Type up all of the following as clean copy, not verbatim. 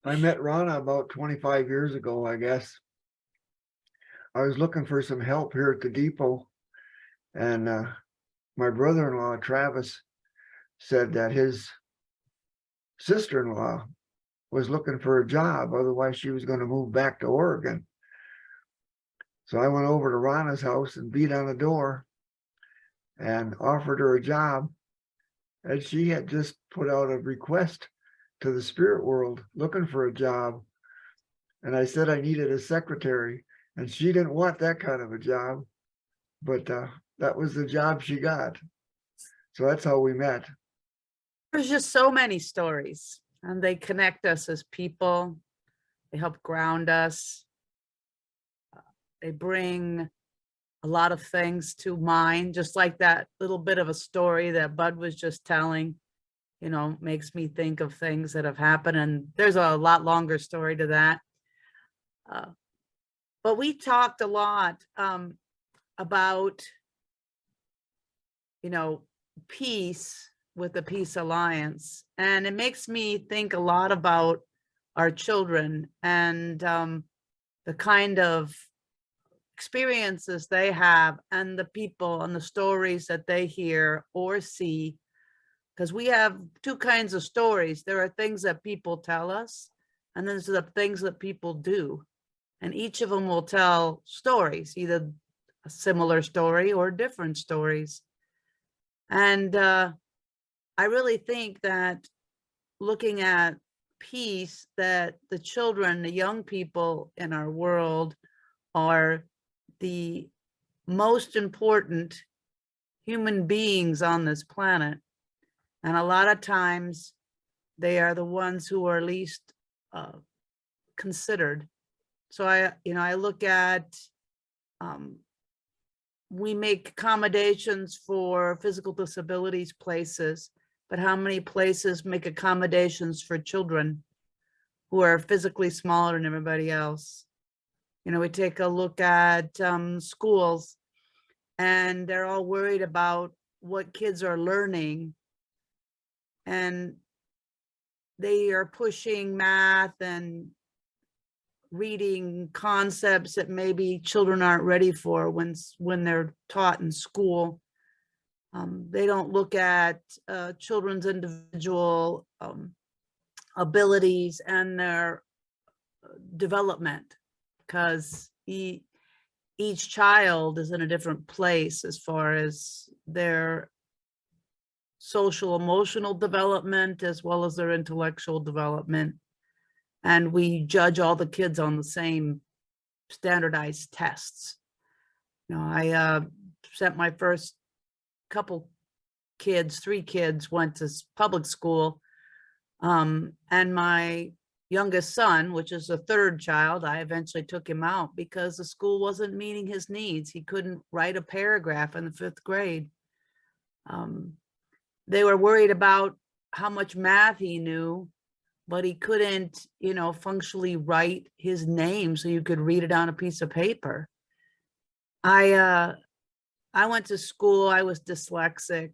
I met Rona about 25 years ago, I guess. I was looking for some help here at the depot, and my brother-in-law, Travis, said that his sister-in-law was looking for a job. Otherwise, she was going to move back to Oregon. So I went over to Rona's house and beat on the door and offered her a job. And she had just put out a request to the spirit world looking for a job. And I said I needed a secretary, and she didn't want that kind of a job, but that was the job she got. So that's how we met. There's just so many stories, and they connect us as people. They help ground us. They bring a lot of things to mind, just like that little bit of a story that Bud was just telling, makes me think of things that have happened. And there's a lot longer story to that. But we talked a lot about, peace with the Peace Alliance. And it makes me think a lot about our children and the kind of experiences they have and the people and the stories that they hear or see. Because we have two kinds of stories. There are things that people tell us, and then there's the things that people do. And each of them will tell stories, either a similar story or different stories. And I really think that looking at peace, that the children, the young people in our world are the most important human beings on this planet. And a lot of times they are the ones who are least considered. So I look at, we make accommodations for physical disabilities places, but how many places make accommodations for children who are physically smaller than everybody else? We take a look at schools, and they're all worried about what kids are learning. And they are pushing math and reading concepts that maybe children aren't ready for when they're taught in school. They don't look at children's individual abilities and their development, because each child is in a different place as far as their social emotional development as well as their intellectual development. And we judge all the kids on the same standardized tests. I sent my first couple kids, 3 kids went to public school. And my youngest son, which is the 3rd child, I eventually took him out because the school wasn't meeting his needs. He couldn't write a paragraph in the 5th grade. They were worried about how much math he knew, but he couldn't, functionally write his name so you could read it on a piece of paper. I went to school, I was dyslexic,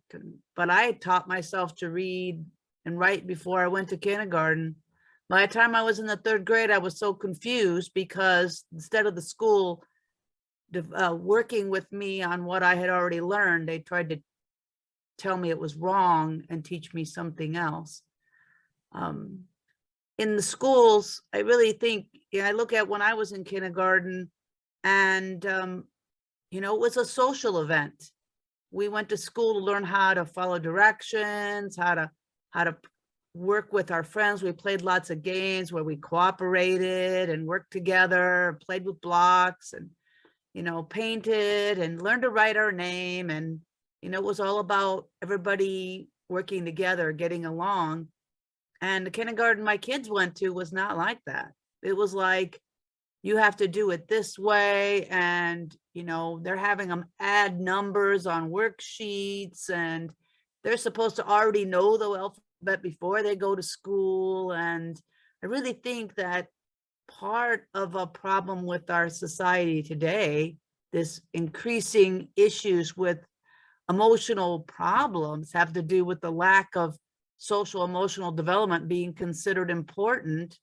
but I taught myself to read and write before I went to kindergarten. By the time I was in the 3rd grade, I was so confused because instead of the school working with me on what I had already learned, they tried to tell me it was wrong and teach me something else. In the schools, I really think, I look at when I was in kindergarten, and it was a social event. We went to school to learn how to follow directions, how to work with our friends. We played lots of games where we cooperated and worked together, played with blocks, and painted and learned to write our name. And it was all about everybody working together, getting along. And the kindergarten my kids went to was not like that. It was like, you have to do it this way. And, they're having them add numbers on worksheets, and they're supposed to already know the alphabet before they go to school. And I really think that part of a problem with our society today, this increasing issues with emotional problems, have to do with the lack of social emotional development being considered important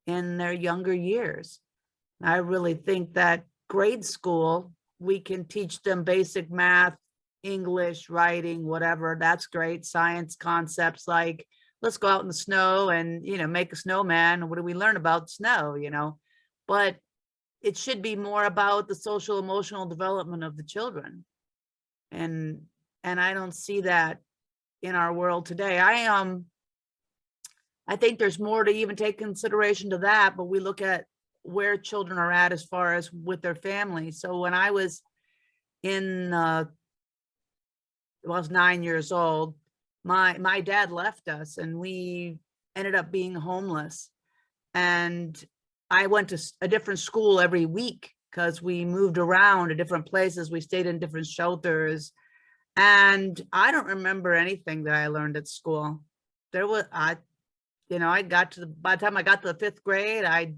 in their younger years. I really think that grade school, we can teach them basic math, English, writing, whatever. That's great. Science concepts like, let's go out in the snow and, make a snowman. What do we learn about snow, But it should be more about the social emotional development of the children. And I don't see that in our world today. I think there's more to even take consideration to that, but we look at where children are at as far as with their families. So when I was I was 9 years old, my dad left us and we ended up being homeless. And I went to a different school every week because we moved around to different places. We stayed in different shelters. And I don't remember anything that I learned at school. By the time I got to the 5th grade, I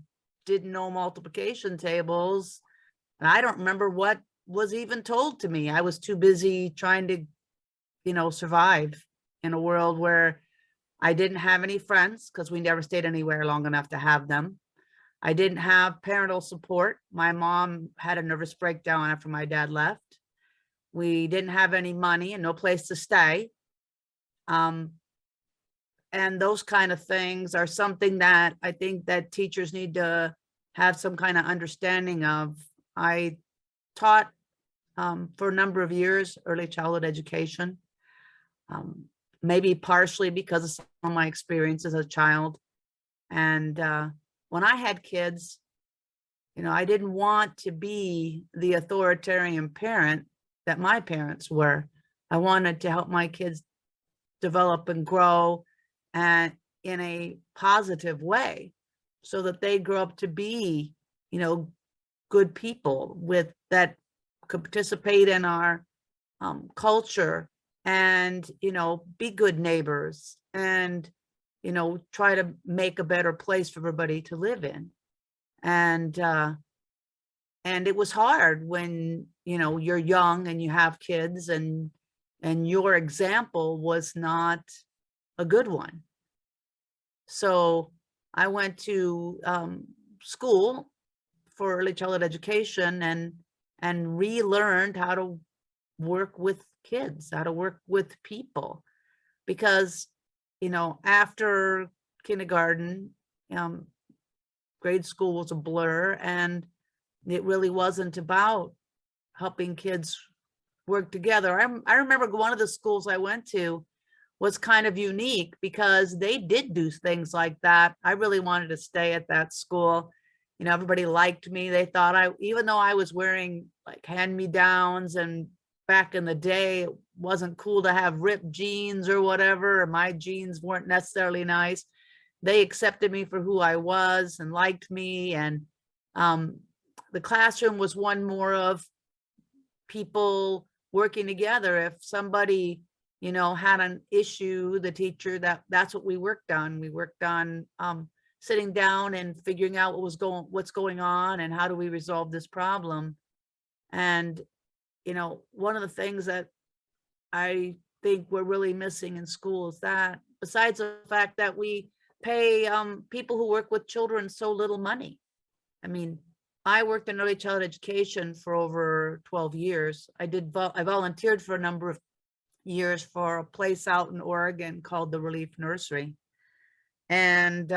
didn't know multiplication tables. And I don't remember what was even told to me. I was too busy trying to, survive in a world where I didn't have any friends because we never stayed anywhere long enough to have them. I didn't have parental support. My mom had a nervous breakdown after my dad left. We didn't have any money and no place to stay. And those kind of things are something that I think that teachers need to have some kind of understanding of. I taught for a number of years early childhood education, maybe partially because of some of my experiences as a child. And when I had kids, I didn't want to be the authoritarian parent that my parents were. I wanted to help my kids develop and grow and in a positive way so that they grow up to be, good people with that could participate in our culture and, be good neighbors and, try to make a better place for everybody to live in. And it was hard when, you're young and you have kids and your example was not a good one. So I went to school for early childhood education and relearned how to work with kids, how to work with people. Because, after kindergarten, grade school was a blur and it really wasn't about helping kids work together. I remember one of the schools I went to was kind of unique because they did do things like that. I really wanted to stay at that school. Everybody liked me. They thought even though I was wearing like hand-me-downs and back in the day, it wasn't cool to have ripped jeans or whatever, or my jeans weren't necessarily nice. They accepted me for who I was and liked me. And the classroom was one more of people working together. If somebody, had an issue, the teacher, that's what we worked on. We worked on sitting down and figuring out what's going on and how do we resolve this problem. And, one of the things that I think we're really missing in school is that, besides the fact that we pay people who work with children so little money. I mean, I worked in early childhood education for over 12 years. I volunteered for a number of years for a place out in Oregon called the Relief Nursery. And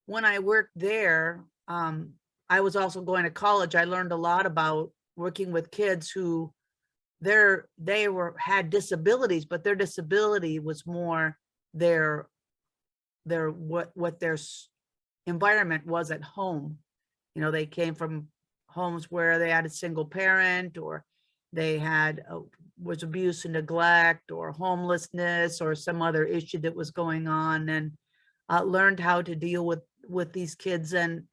when I worked there, I was also going to college. I learned a lot about working with kids who had disabilities, but their disability was more what their environment was at home. They came from homes where they had a single parent, or they was abuse and neglect, or homelessness, or some other issue that was going on, and learned how to deal with these kids. And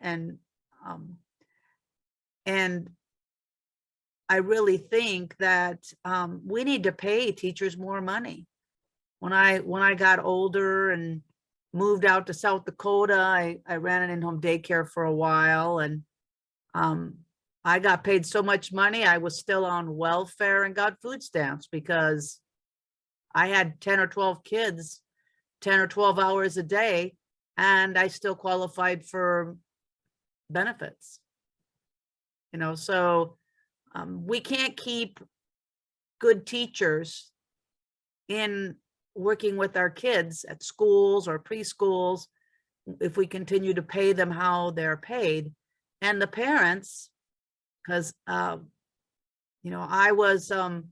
I really think that we need to pay teachers more money. When I got older and moved out to South Dakota, I ran an in-home daycare for a while, and I got paid so much money, I was still on welfare and got food stamps because I had 10 or 12 kids, 10 or 12 hours a day. and I still qualified for benefits. So we can't keep good teachers in working with our kids at schools or preschools if we continue to pay them how they're paid. And the parents, because I was a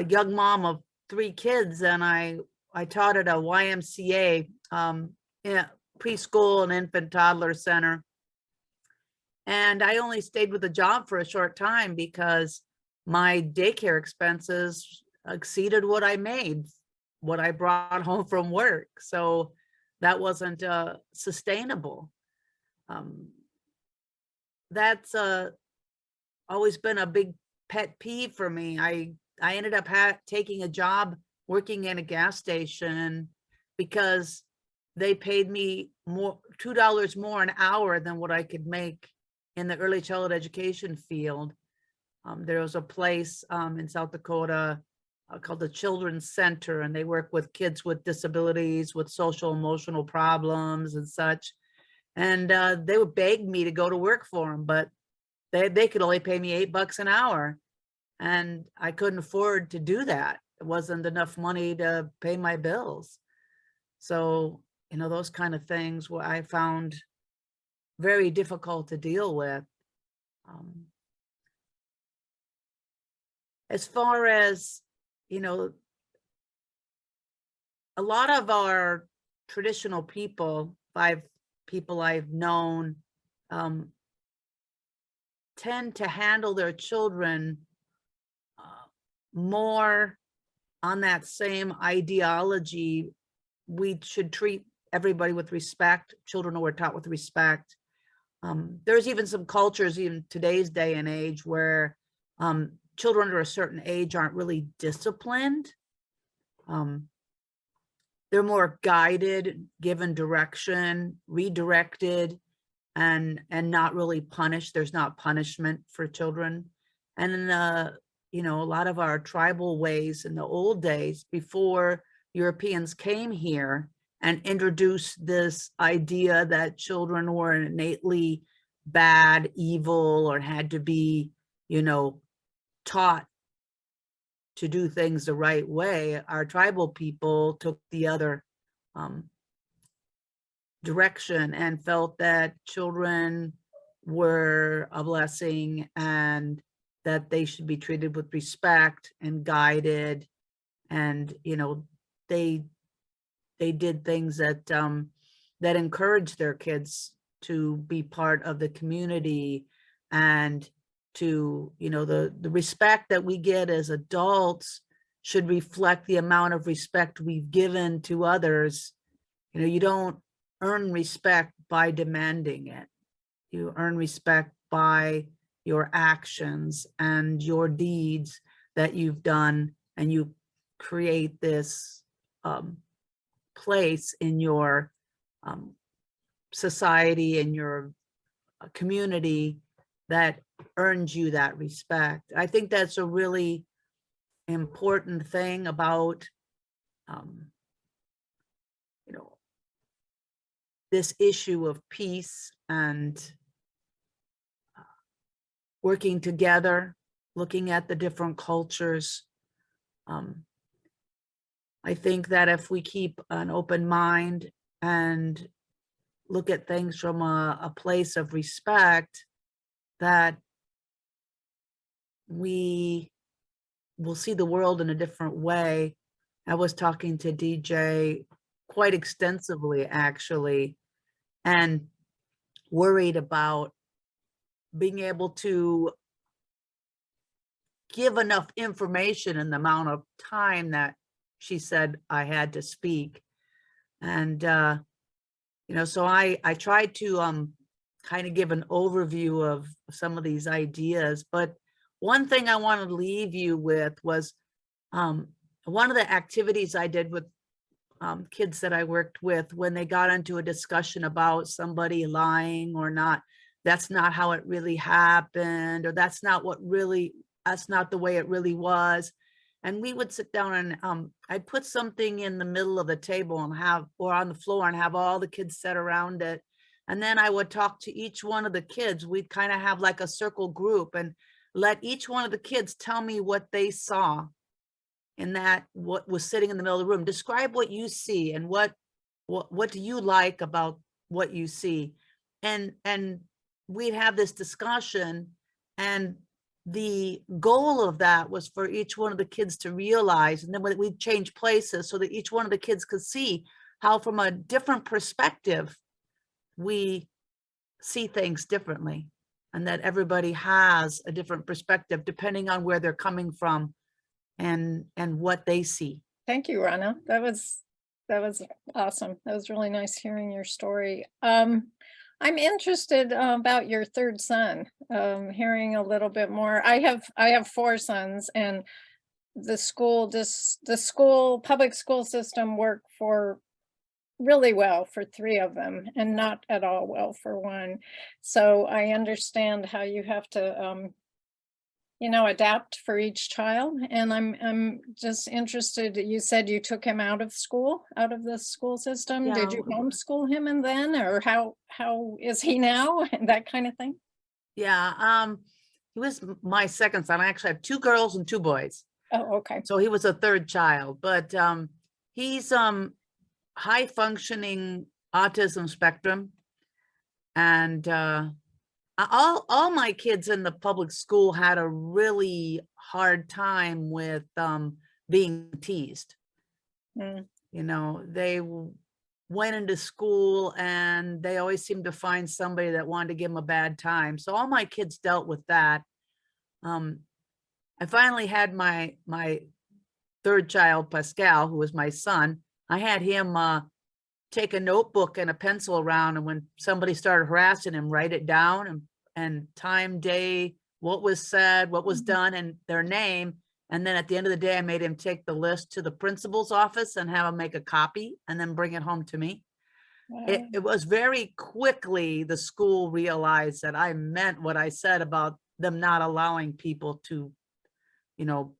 young mom of 3 kids, and I taught at a YMCA preschool and infant toddler center. And I only stayed with the job for a short time because my daycare expenses exceeded what I made, what I brought home from work. So that wasn't sustainable. That's always been a big pet peeve for me. I ended up taking a job working in a gas station because they paid me $2 more an hour than what I could make in the early childhood education field. There was a place in South Dakota called the Children's Center, and they work with kids with disabilities, with social emotional problems and such. And they would beg me to go to work for them, but they could only pay me $8 an hour. And I couldn't afford to do that. It wasn't enough money to pay my bills. So, those kind of things what I found very difficult to deal with. As far as, a lot of our traditional people, 5 people I've known, tend to handle their children more on that same ideology. We should treat everybody with respect. Children were taught with respect. There's even some cultures, even today's day and age, where children under a certain age aren't really disciplined. They're more guided, given direction, redirected, and not really punished. There's not punishment for children. And then, a lot of our tribal ways in the old days, before Europeans came here and introduced this idea that children were innately bad, evil, or had to be, taught to do things the right way, our tribal people took the other direction and felt that children were a blessing and that they should be treated with respect and guided. And, they did things that that encouraged their kids to be part of the community, and to, the respect that we get as adults should reflect the amount of respect we've given to others. You don't earn respect by demanding it. You earn respect by your actions and your deeds that you've done, and you create this place in your society and your community that earns you that respect. I think that's a really important thing about this issue of peace and working together, looking at the different cultures. I think that if we keep an open mind and look at things from a place of respect, that we will see the world in a different way. I was talking to DJ quite extensively, actually, and worried about being able to give enough information in the amount of time that she said I had to speak. And, so I tried to kind of give an overview of some of these ideas. But one thing I want to leave you with was one of the activities I did with kids that I worked with, when they got into a discussion about somebody lying or not, that's not how it really happened, or that's not the way it really was. and we would sit down and I'd put something in the middle of the table and or on the floor and have all the kids sit around it. And then I would talk to each one of the kids. We'd kind of have like a circle group and let each one of the kids tell me what they saw in that, what was sitting in the middle of the room. Describe what you see and what do you like about what you see? And we'd have this discussion, and the goal of that was for each one of the kids to realize, and then we'd change places so that each one of the kids could see how from a different perspective we see things differently, and that everybody has a different perspective depending on where they're coming from and what they see. Thank you, Rona. That was awesome. That was really nice hearing your story. I'm interested about your third son, hearing a little bit more. I have 4 sons, and the public school system worked for really well for 3 of them and not at all well for 1. So I understand how you have to adapt for each child. And I'm just interested, you said you took him out of the school system. Did you homeschool him and then, or how is he now? And that kind of thing? Yeah, he was my second son. I actually have 2 girls and 2 boys. Oh, okay. So he was a 3rd child, but he's high functioning autism spectrum. And all my kids in the public school had a really hard time with being teased. Mm. You know, they went into school and they always seemed to find somebody that wanted to give them a bad time. So all my kids dealt with that. I finally had my 3rd child, Pascal, who was my son. I had him take a notebook and a pencil around, and when somebody started harassing him, write it down and time, day, what was said, what was done, and their name. And then at the end of the day, I made him take the list to the principal's office and have him make a copy and then bring it home to me. Wow. It was very quickly, the school realized that I meant what I said about them not allowing people to,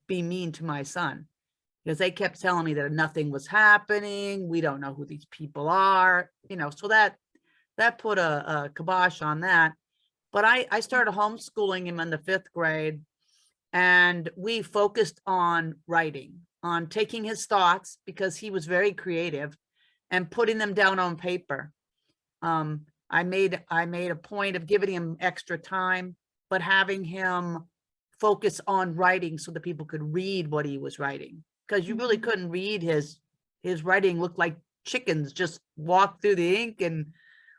be mean to my son, because they kept telling me that nothing was happening. We don't know who these people are, so that put a kibosh on that. But I started homeschooling him in the 5th grade, and we focused on writing, on taking his thoughts, because he was very creative, and putting them down on paper. I made a point of giving him extra time, but having him focus on writing so that people could read what he was writing, because you really couldn't read his writing. Looked like chickens just walked through the ink and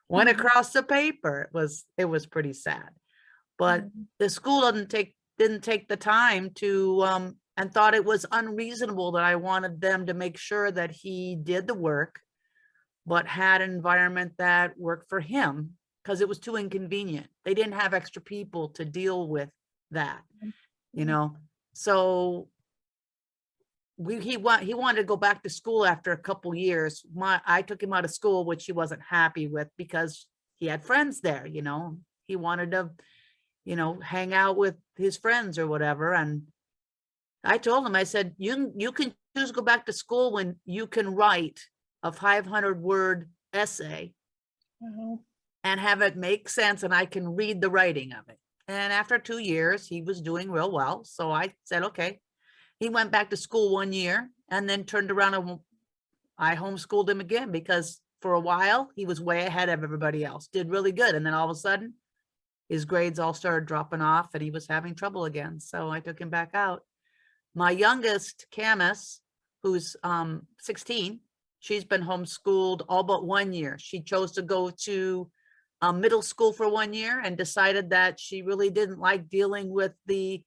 went across the paper. It was pretty sad. But the school didn't take the time to and thought it was unreasonable that I wanted them to make sure that he did the work, but had an environment that worked for him, because it was too inconvenient. They didn't have extra people to deal with that, so he wanted to go back to school after a couple years. I took him out of school, which he wasn't happy with, because he had friends there. He wanted to hang out with his friends or whatever. And I told him, I said, you can choose to go back to school when you can write a 500-word essay and have it make sense, and I can read the writing of it. And after 2 years, he was doing real well. So I said, okay. He went back to school 1 year and then turned around, and I homeschooled him again, because for a while he was way ahead of everybody else, did really good. And then all of a sudden his grades all started dropping off and he was having trouble again. So I took him back out. My youngest, Camus, who's 16, she's been homeschooled all but 1 year. She chose to go to middle school for 1 year and decided that she really didn't like dealing with the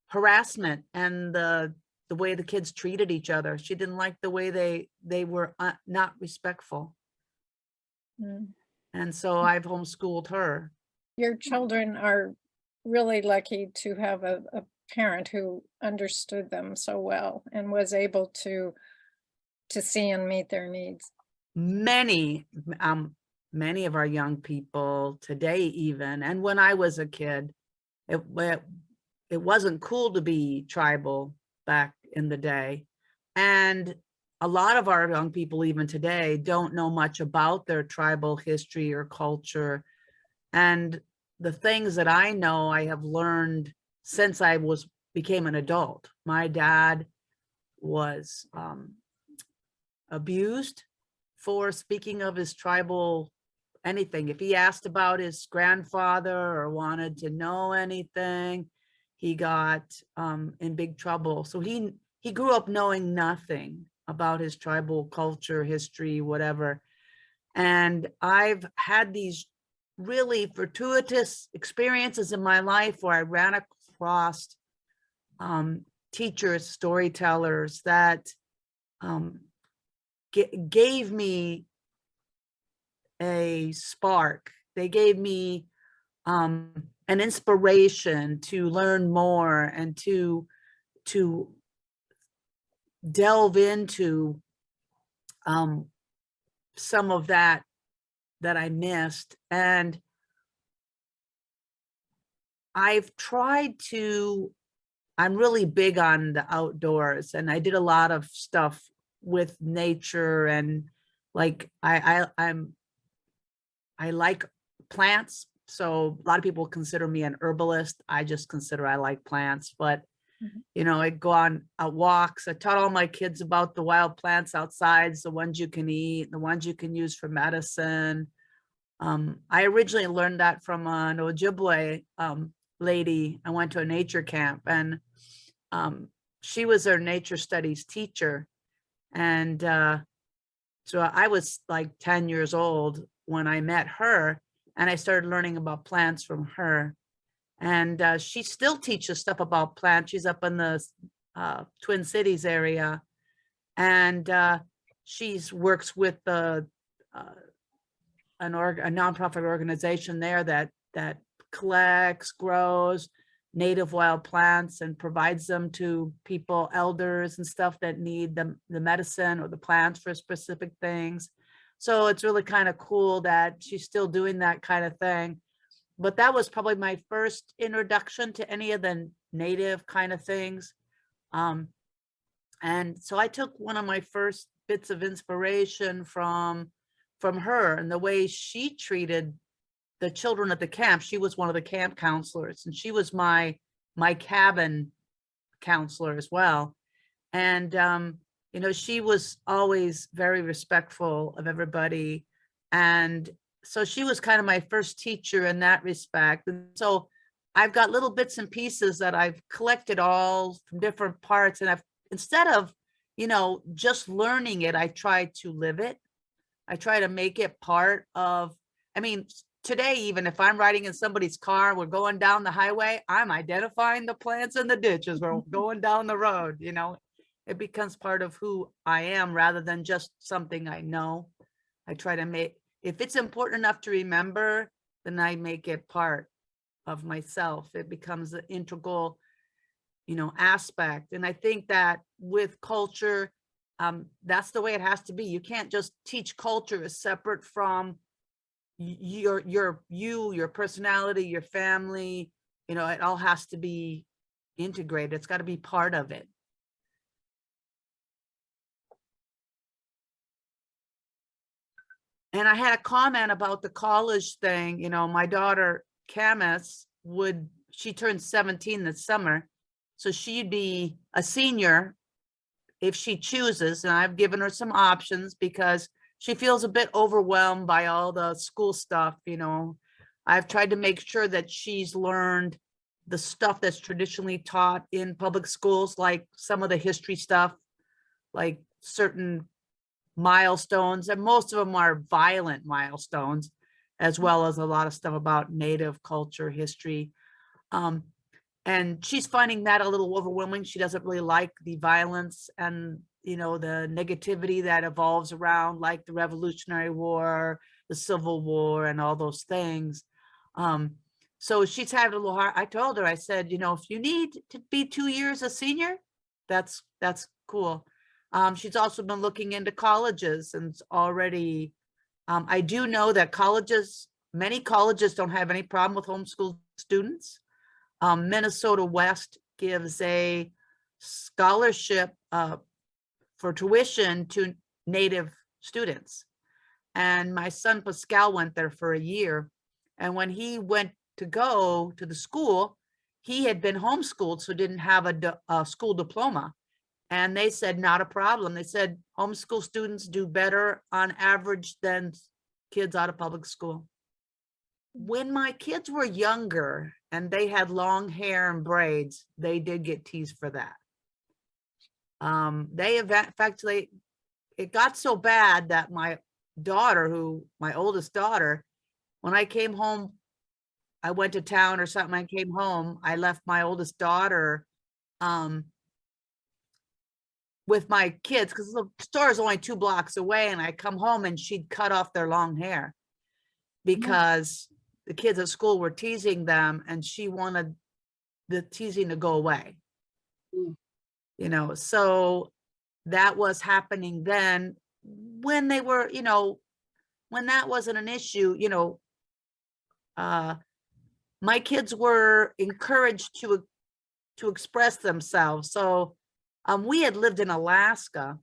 harassment and the way the kids treated each other. She didn't like the way they were not respectful. And so I've homeschooled her. Your children are really lucky to have a parent who understood them so well and was able to see and meet their needs. Many of our young people today, even, and when I was a kid, it wasn't cool to be tribal. back in the day. And a lot of our young people, even today, don't know much about their tribal history or culture. And the things that I know, I have learned since I became an adult. My dad was abused for speaking of his tribal anything. If he asked about his grandfather or wanted to know anything, he got in big trouble. So he grew up knowing nothing about his tribal culture, history, whatever. And I've had these really fortuitous experiences in my life where I ran across teachers, storytellers that gave me a spark. They gave me an inspiration to learn more and to delve into some of that I missed. And I've tried to, I'm really big on the outdoors, and I did a lot of stuff with nature, and like I like plants. So a lot of people consider me an herbalist. I just consider I like plants, but you know, I go on walks. I taught all my kids about the wild plants outside, the ones you can eat, the ones you can use for medicine. I originally learned that from an Ojibwe lady. I went to a nature camp, and she was their nature studies teacher. And so I was like 10 years old when I met her, and I started learning about plants from her. And she still teaches stuff about plants. She's up in the Twin Cities area, and she's works with a nonprofit organization there that collects, grows native wild plants and provides them to people, elders and stuff that need the medicine or the plants for specific things. So it's really kind of cool that she's still doing that kind of thing. But that was probably my first introduction to any of the native kind of things. And so I took one of my first bits of inspiration from her and the way she treated the children at the camp. She was one of the camp counselors, and she was my cabin counselor as well. And you know, she was always very respectful of everybody, and so she was kind of my first teacher in that respect. And so I've got little bits and pieces that I've collected all from different parts, and I've, instead of, you know, just learning it, I try to live it. I try to make it part of, I mean, today, even if I'm riding in somebody's car, we're going down the highway, I'm identifying the plants in the ditches, we're going down the road, you know, it becomes part of who I am rather than just something I know. I try to make, if it's important enough to remember, then I make it part of myself. It becomes an integral, you know, aspect. And I think that with culture, that's the way it has to be. You can't just teach culture as separate from your personality, your family. You know, it all has to be integrated. It's got to be part of it. And I had a comment about the college thing. You know, my daughter Camus she turned 17 this summer, so she'd be a senior if she chooses. And I've given her some options because she feels a bit overwhelmed by all the school stuff. You know, I've tried to make sure that she's learned the stuff that's traditionally taught in public schools, like some of the history stuff, like certain milestones, and most of them are violent milestones, as well as a lot of stuff about Native culture, history. And she's finding that a little overwhelming. She doesn't really like the violence and, you know, the negativity that evolves around, like the Revolutionary War, the Civil War, and all those things. So she's having a little hard. I told her, I said, you know, if you need to be 2 years a senior, that's cool. She's also been looking into colleges, and already, I do know that many colleges don't have any problem with homeschool students. Minnesota West gives a scholarship for tuition to Native students. And my son Pascal went there for a year. And when he went to go to the school, he had been homeschooled, so didn't have a school diploma. And they said, not a problem. They said, homeschool students do better on average than kids out of public school. When my kids were younger and they had long hair and braids, they did get teased for that. It got so bad that my daughter, my oldest daughter, when I came home, I went to town or something, I came home, I left my oldest daughter with my kids, because the store is only 2 blocks away, and I come home and she'd cut off their long hair because the kids at school were teasing them, and she wanted the teasing to go away. You know, so that was happening then. When they were, you know, when that wasn't an issue, you know, my kids were encouraged to express themselves. So we had lived in Alaska,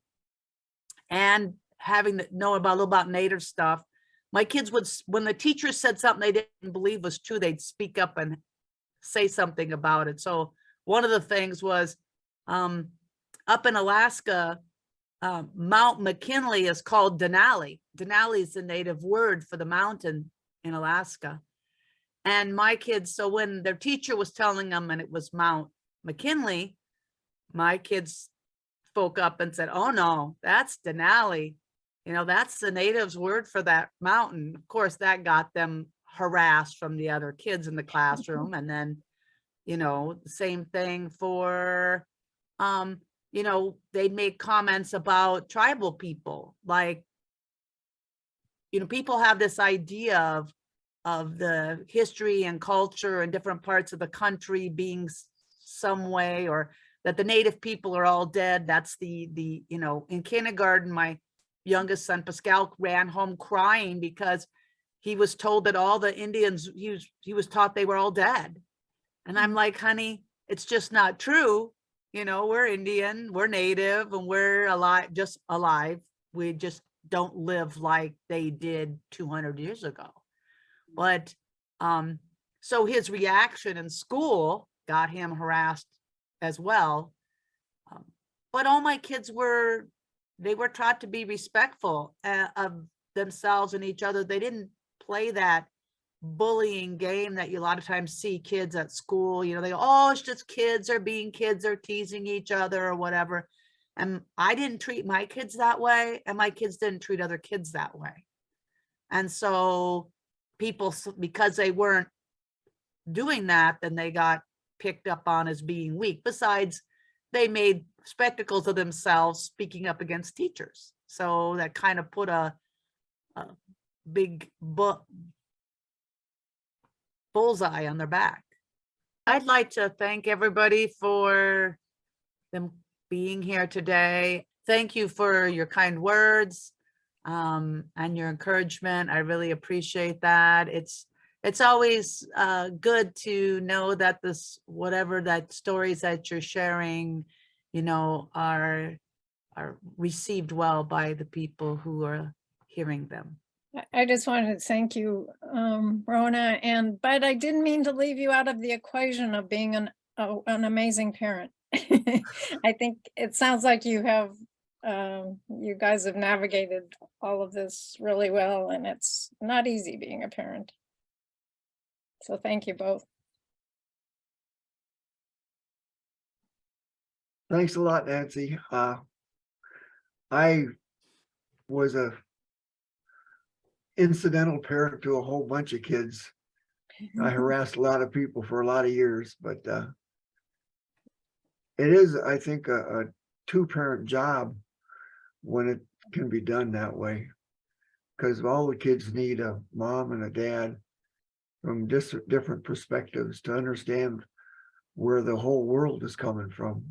and having to know about a little about Native stuff, my kids would, when the teacher said something they didn't believe was true, they'd speak up and say something about it. So one of the things was up in Alaska, Mount McKinley is called Denali. Denali is the native word for the mountain in Alaska. And my kids, so when their teacher was telling them and it was Mount McKinley, my kids spoke up and said, oh no, that's Denali. You know, that's the natives' word for that mountain. Of course, that got them harassed from the other kids in the classroom. And then, you know, the same thing for, you know, they make comments about tribal people. Like, you know, people have this idea of the history and culture in different parts of the country being some way, or that the native people are all dead. That's the you know, in kindergarten, my youngest son Pascal ran home crying because he was told that all the Indians, he was taught they were all dead. And I'm like, honey, it's just not true. You know, we're Indian, we're native, and we're alive, just alive. We just don't live like they did 200 years ago. But so his reaction in school got him harassed as well. But all my kids they were taught to be respectful of themselves and each other. They didn't play that bullying game that you a lot of times see kids at school. You know, they go, oh, it's just kids are being kids, are teasing each other or whatever. And I didn't treat my kids that way, and my kids didn't treat other kids that way. And so people, because they weren't doing that, then they got picked up on as being weak. Besides, they made spectacles of themselves speaking up against teachers. So that kind of put a big bullseye on their back. I'd like to thank everybody for them being here today. Thank you for your kind words and your encouragement. I really appreciate that. It's always good to know that whatever that stories that you're sharing, you know, are received well by the people who are hearing them. I just wanted to thank you, Rona, but I didn't mean to leave you out of the equation of being an amazing parent. I think it sounds like you guys have navigated all of this really well, and it's not easy being a parent. So thank you both. Thanks a lot, Nancy. I was a incidental parent to a whole bunch of kids. I harassed a lot of people for a lot of years, but it is, I think, a two-parent job when it can be done that way, because all the kids need a mom and a dad from different perspectives to understand where the whole world is coming from.